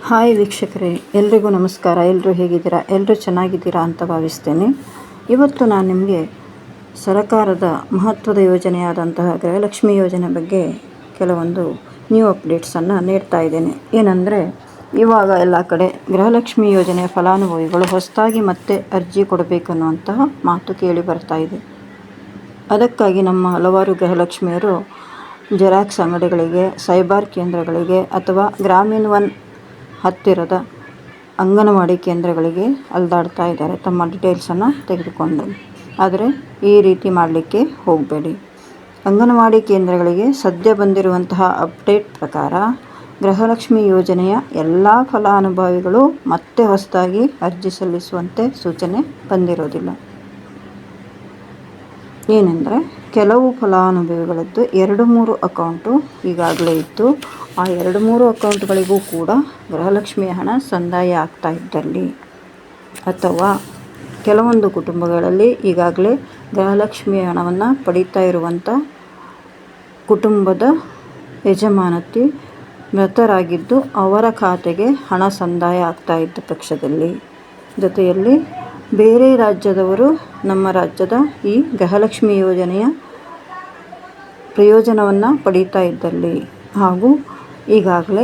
Hi ವೀಕ್ಷಕರೇ, ಎಲ್ರಿಗೂ ನಮಸ್ಕಾರ. ಎಲ್ಲರೂ ಹೇಗಿದ್ದೀರಾ? ಎಲ್ಲರೂ ಚೆನ್ನಾಗಿದ್ದೀರಾ ಅಂತ ಭಾವಿಸ್ತೇನೆ. ಇವತ್ತು ನಾನು ನಿಮಗೆ ಸರಕಾರದ ಮಹತ್ವದ ಯೋಜನೆಯಾದಂತಹ ಗೃಹಲಕ್ಷ್ಮಿ ಯೋಜನೆ ಬಗ್ಗೆ ಕೆಲವೊಂದು ನ್ಯೂ ಅಪ್ಡೇಟ್ಸನ್ನು ನೀಡ್ತಾ ಇದ್ದೇನೆ. ಏನಂದರೆ, ಇವಾಗ ಎಲ್ಲ ಕಡೆ ಗೃಹಲಕ್ಷ್ಮಿ ಯೋಜನೆಯ ಫಲಾನುಭವಿಗಳು ಹೊಸದಾಗಿ ಮತ್ತೆ ಅರ್ಜಿ ಕೊಡಬೇಕನ್ನುವಂತಹ ಮಾತು ಕೇಳಿ ಬರ್ತಾ ಇದೆ. ಅದಕ್ಕಾಗಿ ನಮ್ಮ ಹಲವಾರು ಗೃಹಲಕ್ಷ್ಮಿಯರು ಜೆರಾಕ್ಸ್ ಅಂಗಡಿಗಳಿಗೆ, ಸೈಬರ್ ಕೇಂದ್ರಗಳಿಗೆ ಅಥವಾ ಗ್ರಾಮೀಣ ಒನ್ ಹತ್ತಿರದ ಅಂಗನವಾಡಿ ಕೇಂದ್ರಗಳಿಗೆ ಅಲೆದಾಡ್ತಾ ಇದ್ದಾರೆ ತಮ್ಮ ಡೀಟೇಲ್ಸನ್ನು ತೆಗೆದುಕೊಂಡು. ಆದರೆ ಈ ರೀತಿ ಮಾಡಲಿಕ್ಕೆ ಹೋಗಬೇಡಿ. ಅಂಗನವಾಡಿ ಕೇಂದ್ರಗಳಿಗೆ ಸದ್ಯ ಬಂದಿರುವಂತಹ ಅಪ್ಡೇಟ್ ಪ್ರಕಾರ ಗೃಹಲಕ್ಷ್ಮಿ ಯೋಜನೆಯ ಎಲ್ಲ ಫಲಾನುಭವಿಗಳು ಮತ್ತೆ ಹೊಸದಾಗಿ ಅರ್ಜಿ ಸಲ್ಲಿಸುವಂತೆ ಸೂಚನೆ ಬಂದಿರೋದಿಲ್ಲ. ಏನೆಂದರೆ, ಕೆಲವು ಫಲಾನುಭವಿಗಳದ್ದು 2-3 ಅಕೌಂಟು ಈಗಾಗಲೇ ಇತ್ತು. ಆ 2-3 ಅಕೌಂಟ್ಗಳಿಗೂ ಕೂಡ ಗೃಹಲಕ್ಷ್ಮಿಯ ಹಣ ಸಂದಾಯ ಆಗ್ತಾ ಇದ್ದಲ್ಲಿ, ಅಥವಾ ಕೆಲವೊಂದು ಕುಟುಂಬಗಳಲ್ಲಿ ಈಗಾಗಲೇ ಗೃಹಲಕ್ಷ್ಮಿಯ ಹಣವನ್ನು ಪಡೀತಾ ಇರುವಂಥ ಕುಟುಂಬದ ಯಜಮಾನತಿ ಮೃತರಾಗಿದ್ದು ಅವರ ಖಾತೆಗೆ ಹಣ ಸಂದಾಯ ಆಗ್ತಾ ಇದ್ದ ಪಕ್ಷದಲ್ಲಿ, ಜೊತೆಯಲ್ಲಿ ಬೇರೆ ರಾಜ್ಯದವರು ನಮ್ಮ ರಾಜ್ಯದ ಈ ಗೃಹಲಕ್ಷ್ಮಿ ಯೋಜನೆಯ ಪ್ರಯೋಜನವನ್ನು ಪಡೀತಾ ಇದ್ದಲ್ಲಿ, ಹಾಗೂ ಈಗಾಗಲೇ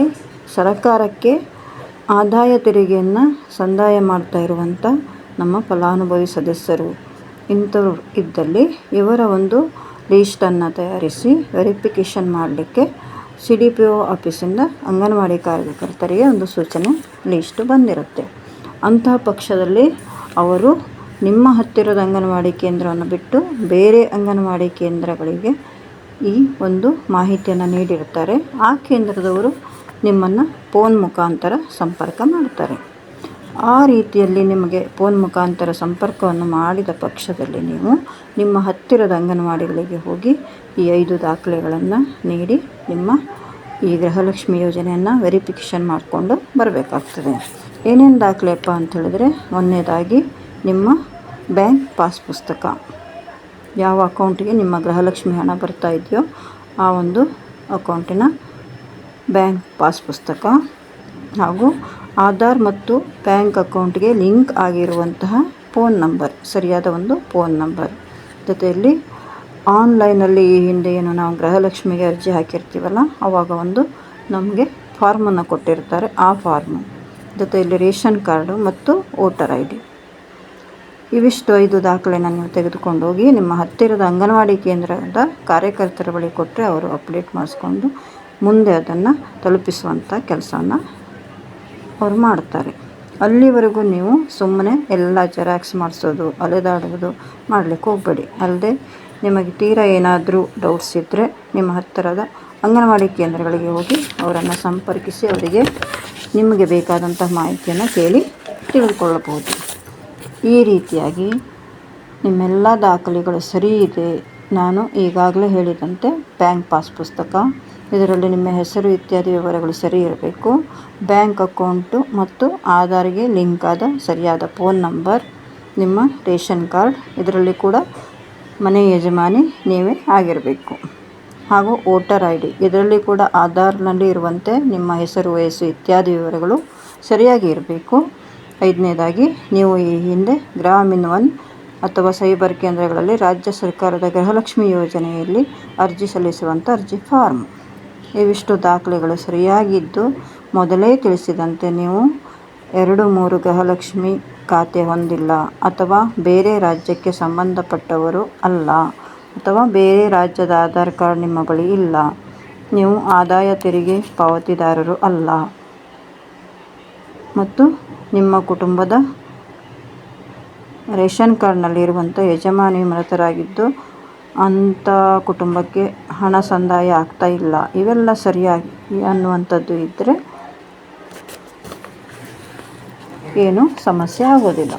ಸರ್ಕಾರಕ್ಕೆ ಆದಾಯ ತೆರಿಗೆಯನ್ನು ಸಂದಾಯ ಮಾಡ್ತಾ ಇರುವಂಥ ನಮ್ಮ ಫಲಾನುಭವಿ ಸದಸ್ಯರು ಇಂಥವ್ರು ಇದ್ದಲ್ಲಿ ಇವರ ಒಂದು ಲೀಸ್ಟನ್ನು ತಯಾರಿಸಿ ವೆರಿಫಿಕೇಷನ್ ಮಾಡಲಿಕ್ಕೆ CDPO ಆಫೀಸಿಂದ ಅಂಗನವಾಡಿ ಕಾರ್ಯಕರ್ತರಿಗೆ ಒಂದು ಸೂಚನೆ ಲೀಸ್ಟು ಬಂದಿರುತ್ತೆ. ಅಂತಹ ಪಕ್ಷದಲ್ಲಿ ಅವರು ನಿಮ್ಮ ಹತ್ತಿರದ ಅಂಗನವಾಡಿ ಕೇಂದ್ರವನ್ನು ಬಿಟ್ಟು ಬೇರೆ ಅಂಗನವಾಡಿ ಕೇಂದ್ರಗಳಿಗೆ ಈ ಒಂದು ಮಾಹಿತಿಯನ್ನು ನೀಡಿರ್ತಾರೆ. ಆ ಕೇಂದ್ರದವರು ನಿಮ್ಮನ್ನು ಫೋನ್ ಮುಖಾಂತರ ಸಂಪರ್ಕ ಮಾಡ್ತಾರೆ. ಆ ರೀತಿಯಲ್ಲಿ ನಿಮಗೆ ಫೋನ್ ಮುಖಾಂತರ ಸಂಪರ್ಕವನ್ನು ಮಾಡಿದ ಪಕ್ಷದಲ್ಲಿ ನೀವು ನಿಮ್ಮ ಹತ್ತಿರದ ಅಂಗನವಾಡಿಗಳಿಗೆ ಹೋಗಿ ಈ 5 ದಾಖಲೆಗಳನ್ನು ನೀಡಿ ನಿಮ್ಮ ಈ ಗೃಹಲಕ್ಷ್ಮಿ ಯೋಜನೆಯನ್ನು ವೆರಿಫಿಕೇಷನ್ ಮಾಡಿಕೊಂಡು ಬರಬೇಕಾಗ್ತದೆ. ಏನೇನು ದಾಖಲೆಯಪ್ಪ ಅಂತ ಹೇಳಿದ್ರೆ, ಒಂದನೇದಾಗಿ ನಿಮ್ಮ ಬ್ಯಾಂಕ್ ಪಾಸ್ ಪುಸ್ತಕ, ಯಾವ ಅಕೌಂಟಿಗೆ ನಿಮ್ಮ ಗೃಹಲಕ್ಷ್ಮಿ ಹಣ ಬರ್ತಾ ಇದೆಯೋ ಆ ಒಂದು ಅಕೌಂಟಿನ ಬ್ಯಾಂಕ್ ಪಾಸ್ ಪುಸ್ತಕ, ಹಾಗೂ ಆಧಾರ್ ಮತ್ತು ಬ್ಯಾಂಕ್ ಅಕೌಂಟ್ಗೆ ಲಿಂಕ್ ಆಗಿರುವಂತಹ ಫೋನ್ ನಂಬರ್, ಸರಿಯಾದ ಒಂದು ಫೋನ್ ನಂಬರ್. ಜೊತೆಯಲ್ಲಿ ಆನ್ಲೈನಲ್ಲಿ ಈ ಹಿಂದೆ ಏನು ನಾವು ಗೃಹಲಕ್ಷ್ಮಿಗೆ ಅರ್ಜಿ ಹಾಕಿರ್ತೀವಲ್ಲ, ಆವಾಗ ಒಂದು ನಮಗೆ ಫಾರ್ಮನ್ನು ಕೊಟ್ಟಿರ್ತಾರೆ. ಆ ಫಾರ್ಮು ಜೊತೆಯಲ್ಲಿ ರೇಷನ್ ಕಾರ್ಡು ಮತ್ತು ವೋಟರ್ ID, ಇವಿಷ್ಟು 5 ದಾಖಲೆಯನ್ನು ನೀವು ತೆಗೆದುಕೊಂಡು ಹೋಗಿ ನಿಮ್ಮ ಹತ್ತಿರದ ಅಂಗನವಾಡಿ ಕೇಂದ್ರದ ಕಾರ್ಯಕರ್ತರ ಬಳಿ ಕೊಟ್ಟರೆ ಅವರು ಅಪ್ಡೇಟ್ ಮಾಡಿಸ್ಕೊಂಡು ಮುಂದೆ ಅದನ್ನು ತಲುಪಿಸುವಂಥ ಕೆಲಸವನ್ನು ಅವರು ಮಾಡ್ತಾರೆ. ಅಲ್ಲಿವರೆಗೂ ನೀವು ಸುಮ್ಮನೆ ಎಲ್ಲ ಜೆರಾಕ್ಸ್ ಮಾಡಿಸೋದು, ಅಲೆದಾಡುವುದು ಮಾಡಲಿಕ್ಕೆ ಹೋಗಬೇಡಿ. ಅಲ್ಲದೆ ನಿಮಗೆ ತೀರಾ ಏನಾದರೂ ಡೌಟ್ಸ್ ಇದ್ದರೆ ನಿಮ್ಮ ಹತ್ತಿರದ ಅಂಗನವಾಡಿ ಕೇಂದ್ರಗಳಿಗೆ ಹೋಗಿ ಅವರನ್ನು ಸಂಪರ್ಕಿಸಿ ಅವರಿಗೆ ನಿಮಗೆ ಬೇಕಾದಂಥ ಮಾಹಿತಿಯನ್ನು ಕೇಳಿ ತಿಳಿದುಕೊಳ್ಳಬಹುದು. ಈ ರೀತಿಯಾಗಿ ನಿಮ್ಮೆಲ್ಲ ದಾಖಲೆಗಳು ಸರಿ ಇದೆ. ನಾನು ಈಗಾಗಲೇ ಹೇಳಿದಂತೆ ಬ್ಯಾಂಕ್ ಪಾಸ್ ಪುಸ್ತಕ, ಇದರಲ್ಲಿ ನಿಮ್ಮ ಹೆಸರು ಇತ್ಯಾದಿ ವಿವರಗಳು ಸರಿ ಇರಬೇಕು. ಬ್ಯಾಂಕ್ ಅಕೌಂಟು ಮತ್ತು ಆಧಾರ್ಗೆ ಲಿಂಕ್ ಆದ ಸರಿಯಾದ ಫೋನ್ ನಂಬರ್, ನಿಮ್ಮ ರೇಷನ್ ಕಾರ್ಡ್, ಇದರಲ್ಲಿ ಕೂಡ ಮನೆ ಯಜಮಾನಿ ನೀವೇ ಆಗಿರಬೇಕು. ಹಾಗೂ ವೋಟರ್ ID, ಇದರಲ್ಲಿ ಕೂಡ ಆಧಾರ್ನಲ್ಲಿ ಇರುವಂತೆ ನಿಮ್ಮ ಹೆಸರು, ವಯಸ್ಸು ಇತ್ಯಾದಿ ವಿವರಗಳು ಸರಿಯಾಗಿ ಇರಬೇಕು. 5ನೇದಾಗಿ ನೀವು ಈ ಹಿಂದೆ ಗ್ರಾಮೀಣ ಒನ್ ಅಥವಾ ಸೈಬರ್ ಕೇಂದ್ರಗಳಲ್ಲಿ ರಾಜ್ಯ ಸರ್ಕಾರದ ಗೃಹಲಕ್ಷ್ಮಿ ಯೋಜನೆಯಲ್ಲಿ ಅರ್ಜಿ ಸಲ್ಲಿಸುವಂಥ ಅರ್ಜಿ ಫಾರ್ಮ್, ಇವಿಷ್ಟು ದಾಖಲೆಗಳು ಸರಿಯಾಗಿದ್ದು, ಮೊದಲೇ ತಿಳಿಸಿದಂತೆ ನೀವು 2-3 ಗೃಹಲಕ್ಷ್ಮಿ ಖಾತೆ ಹೊಂದಿಲ್ಲ, ಅಥವಾ ಬೇರೆ ರಾಜ್ಯಕ್ಕೆ ಸಂಬಂಧಪಟ್ಟವರು ಅಲ್ಲ, ಅಥವಾ ಬೇರೆ ರಾಜ್ಯದ ಆಧಾರ್ ಕಾರ್ಡ್ ನಿಮ್ಮ ಬಳಿ ಇಲ್ಲ, ನೀವು ಆದಾಯ ತೆರಿಗೆ ಪಾವತಿದಾರರು ಅಲ್ಲ, ಮತ್ತು ನಿಮ್ಮ ಕುಟುಂಬದ ರೇಷನ್ ಕಾರ್ಡ್ನಲ್ಲಿರುವಂಥ ಯಜಮಾನಿ ಮೃತರಾಗಿದ್ದು ಅಂಥ ಕುಟುಂಬಕ್ಕೆ ಹಣ ಸಂದಾಯ ಆಗ್ತಾ ಇಲ್ಲ, ಇವೆಲ್ಲ ಸರಿಯಾಗಿ ಅನ್ನುವಂಥದ್ದು ಇದ್ದರೆ ಏನೂ ಸಮಸ್ಯೆ ಆಗೋದಿಲ್ಲ.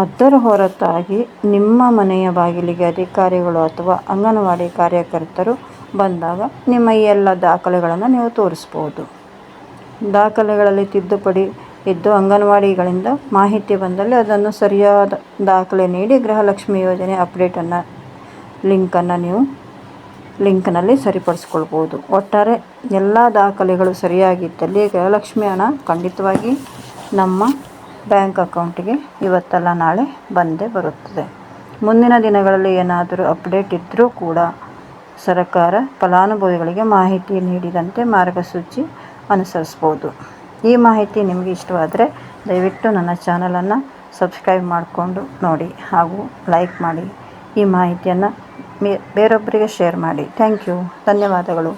ಅದರ ಹೊರತಾಗಿ ನಿಮ್ಮ ಮನೆಯ ಬಾಗಿಲಿಗೆ ಅಧಿಕಾರಿಗಳು ಅಥವಾ ಅಂಗನವಾಡಿ ಕಾರ್ಯಕರ್ತರು ಬಂದಾಗ ನಿಮ್ಮ ಈ ಎಲ್ಲ ದಾಖಲೆಗಳನ್ನು ನೀವು ತೋರಿಸ್ಬೋದು. ದಾಖಲೆಗಳಲ್ಲಿ ತಿದ್ದುಪಡಿ ಇದ್ದು ಅಂಗನವಾಡಿಗಳಿಂದ ಮಾಹಿತಿ ಬಂದಲ್ಲಿ ಅದನ್ನು ಸರಿಯಾದ ದಾಖಲೆ ನೀಡಿ ಗೃಹಲಕ್ಷ್ಮಿ ಯೋಜನೆ ಅಪ್ಡೇಟನ್ನು ಲಿಂಕನ್ನು ನೀವು ಲಿಂಕ್ನಲ್ಲಿ ಸರಿಪಡಿಸ್ಕೊಳ್ಬೋದು. ಒಟ್ಟಾರೆ ಎಲ್ಲ ದಾಖಲೆಗಳು ಸರಿಯಾಗಿದ್ದಲ್ಲಿ ಗೃಹಲಕ್ಷ್ಮಿ ಹಣ ಖಂಡಿತವಾಗಿ ನಮ್ಮ ಬ್ಯಾಂಕ್ ಅಕೌಂಟಿಗೆ ಇವತ್ತಲ್ಲ ನಾಳೆ ಬಂದೇ ಬರುತ್ತದೆ. ಮುಂದಿನ ದಿನಗಳಲ್ಲಿ ಏನಾದರೂ ಅಪ್ಡೇಟ್ ಇದ್ದರೂ ಕೂಡ ಸರ್ಕಾರ ಫಲಾನುಭವಿಗಳಿಗೆ ಮಾಹಿತಿ ನೀಡಿದಂತೆ ಮಾರ್ಗಸೂಚಿ ಅನುಸರಿಸ್ಬೋದು. ಈ ಮಾಹಿತಿ ನಿಮಗೆ ಇಷ್ಟವಾದರೆ ದಯವಿಟ್ಟು ನನ್ನ ಚಾನಲನ್ನು ಸಬ್ಸ್ಕ್ರೈಬ್ ಮಾಡಿಕೊಂಡು ನೋಡಿ ಹಾಗೂ ಲೈಕ್ ಮಾಡಿ. ಈ ಮಾಹಿತಿಯನ್ನು ಬೇರೊಬ್ಬರಿಗೆ ಶೇರ್ ಮಾಡಿ. Thank you. ಧನ್ಯವಾದಗಳು.